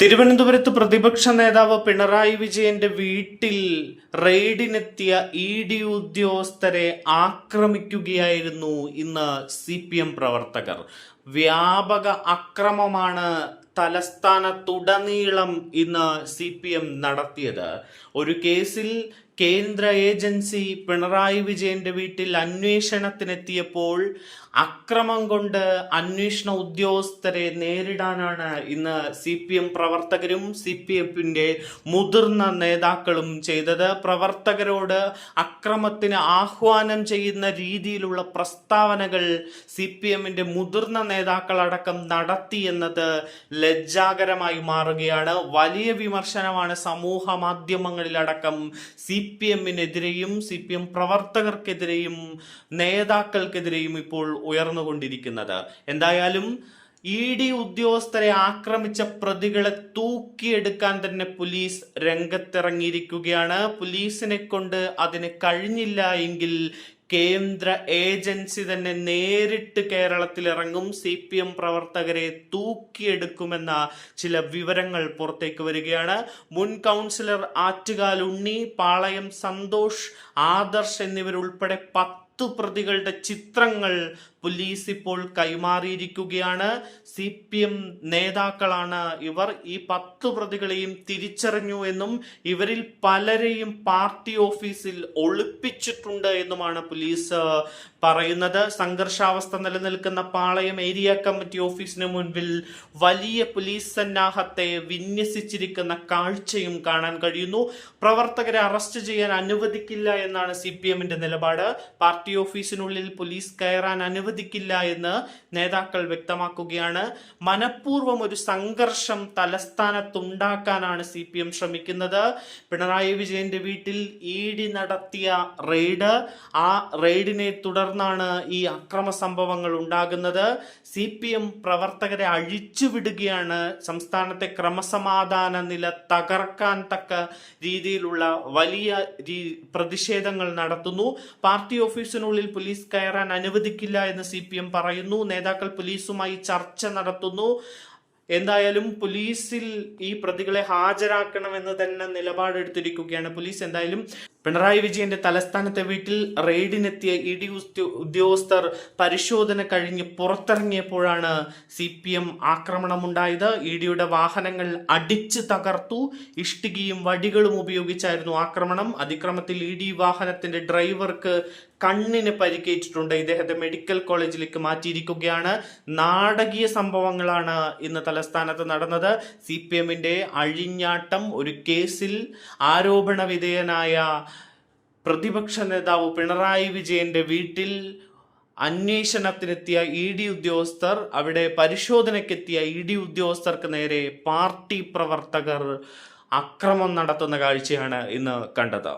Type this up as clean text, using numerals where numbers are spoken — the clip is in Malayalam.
തിരുവനന്തപുരത്ത് പ്രതിപക്ഷ നേതാവ് പിണറായി വിജയന്റെ വീട്ടിൽ റെയ്ഡിനെത്തിയ ഇ.ഡി. ഉദ്യോഗസ്ഥരെ ആക്രമിക്കുകയായിരുന്നു ഇന്ന് CPM പ്രവർത്തകർ. വ്യാപക അക്രമമാണ് തലസ്ഥാനത്തുടനീളം ഇന്ന് CPM നടത്തിയത്. ഒരു കേസിൽ കേന്ദ്ര ഏജൻസി പിണറായി വിജയന്റെ വീട്ടിൽ അന്വേഷണത്തിനെത്തിയപ്പോൾ അക്രമം കൊണ്ട് അന്വേഷണ ഉദ്യോഗസ്ഥരെ നേരിടാനാണ് ഇന്ന് CPM പ്രവർത്തകരും CPFന്റെ മുതിർന്ന നേതാക്കളും ചെയ്തത്. പ്രവർത്തകരോട് അക്രമത്തിന് ആഹ്വാനം ചെയ്യുന്ന രീതിയിലുള്ള പ്രസ്താവനകൾ CPMന്റെ മുതിർന്ന നേതാക്കളടക്കം നടത്തി എന്നത് ലജ്ജാകരമായി മാറുകയാണ്. വലിയ വിമർശനമാണ് സമൂഹ മാധ്യമങ്ങളിലടക്കം CPMനെതിരെയും CPM പ്രവർത്തകർക്കെതിരെയും നേതാക്കൾക്കെതിരെയും ഇപ്പോൾ ഉയർന്നുകൊണ്ടിരിക്കുന്നത്. എന്തായാലും ഇ.ഡി. ഉദ്യോഗസ്ഥരെ ആക്രമിച്ച പ്രതികളെ തൂക്കിയെടുക്കാൻ തന്നെ പോലീസ് രംഗത്തിറങ്ങിയിരിക്കുകയാണ്. പോലീസിനെ കൊണ്ട് അതിന് കഴിഞ്ഞില്ല എങ്കിൽ കേന്ദ്ര ഏജൻസി തന്നെ നേരിട്ട് കേരളത്തിൽ ഇറങ്ങും, CPM പ്രവർത്തകരെ തൂക്കിയെടുക്കുമെന്ന ചില വിവരങ്ങൾ പുറത്തേക്ക് വരികയാണ്. മുൻ കൗൺസിലർ ആറ്റുകാൽ ഉണ്ണി, പാളയം സന്തോഷ്, ആദർശ് എന്നിവരുൾപ്പെടെ 10 പ്രതികളുടെ ചിത്രങ്ങൾ പോലീസ് ഇപ്പോൾ കൈമാറിയിരിക്കുകയാണ്. CPM നേതാക്കളാണ് ഇവർ. ഈ 10 പ്രതികളെയും തിരിച്ചറിഞ്ഞു എന്നും ഇവരിൽ പലരെയും പാർട്ടി ഓഫീസിൽ ഒളിപ്പിച്ചിട്ടുണ്ട് എന്നുമാണ് പോലീസ് പറയുന്നത്. സംഘർഷാവസ്ഥ നിലനിൽക്കുന്ന പാളയം ഏരിയ കമ്മിറ്റി ഓഫീസിന് മുൻപിൽ വലിയ പോലീസ് സന്നാഹത്തെ വിന്യസിച്ചിരിക്കുന്ന കാഴ്ചയും കാണാൻ കഴിയുന്നു. പ്രവർത്തകരെ അറസ്റ്റ് ചെയ്യാൻ അനുവദിക്കില്ല എന്നാണ് CPMന്റെ നിലപാട്. പാർട്ടി ഓഫീസിനുള്ളിൽ പോലീസ് കയറാൻ അനുവദിക്കില്ല എന്ന് നേതാക്കൾ വ്യക്തമാക്കുകയാണ്. മനഃപൂർവ്വം ഒരു സംഘർഷം തലസ്ഥാനത്തുണ്ടാക്കാനാണ് CPM ശ്രമിക്കുന്നത്. പിണറായി വിജയന്റെ വീട്ടിൽ ഇ.ഡി. നടത്തിയ റെയ്ഡ്, ആ റെയ്ഡിനെ തുടർന്നാണ് ഈ അക്രമ സംഭവങ്ങൾ ഉണ്ടാകുന്നത്. CPM പ്രവർത്തകരെ അഴിച്ചുവിടുകയാണ്. സംസ്ഥാനത്തെ ക്രമസമാധാന നില തകർക്കാൻ തക്ക രീതിയിലുള്ള വലിയ പ്രതിഷേധങ്ങൾ നടത്തുന്നു. പാർട്ടി ഓഫീസിനുള്ളിൽ പോലീസ് കയറാൻ അനുവദിക്കില്ല എന്ന് CPM പറയുന്നു. നേതാക്കൾ പോലീസുമായി ചർച്ച നടത്തുന്നു. എന്തായാലും പോലീസിൽ ഈ പ്രതികളെ ഹാജരാക്കണമെന്ന് തന്നെ നിലപാടെടുത്തിരിക്കുകയാണ് പോലീസ്. എന്തായാലും പിണറായി വിജയന്റെ തലസ്ഥാനത്തെ വീട്ടിൽ റെയ്ഡിനെത്തിയ ഇ.ഡി. ഉദ്യോഗസ്ഥർ പരിശോധന കഴിഞ്ഞ് പുറത്തിറങ്ങിയപ്പോഴാണ് CPM ആക്രമണമുണ്ടായത്. ഇ.ഡിയുടെ വാഹനങ്ങൾ അടിച്ചു തകർത്തു. ഇഷ്ടികയും വടികളും ഉപയോഗിച്ചായിരുന്നു ആക്രമണം. അതിക്രമത്തിൽ ഇ.ഡി വാഹനത്തിന്റെ ഡ്രൈവർക്ക് കണ്ണിന് പരിക്കേറ്റിട്ടുണ്ട്. ഇദ്ദേഹത്തെ മെഡിക്കൽ കോളേജിലേക്ക് മാറ്റിയിരിക്കുകയാണ്. നാടകീയ സംഭവങ്ങളാണ് ഇന്ന് തലസ്ഥാനത്ത് നടന്നത്. CPMന്റെ അഴിഞ്ഞാട്ടം. ഒരു കേസിൽ ആരോപണ വിധേയനായ പ്രതിപക്ഷ നേതാവ് പിണറായി വിജയന്റെ വീട്ടിൽ അന്വേഷണത്തിനെത്തിയ ഇ.ഡി. ഉദ്യോഗസ്ഥർ, അവിടെ പരിശോധനയ്ക്കെത്തിയ ഇ.ഡി. ഉദ്യോഗസ്ഥർക്ക് നേരെ പാർട്ടി പ്രവർത്തകർ അക്രമം നടത്തുന്ന കാഴ്ചയാണ് ഇന്ന് കണ്ടത്.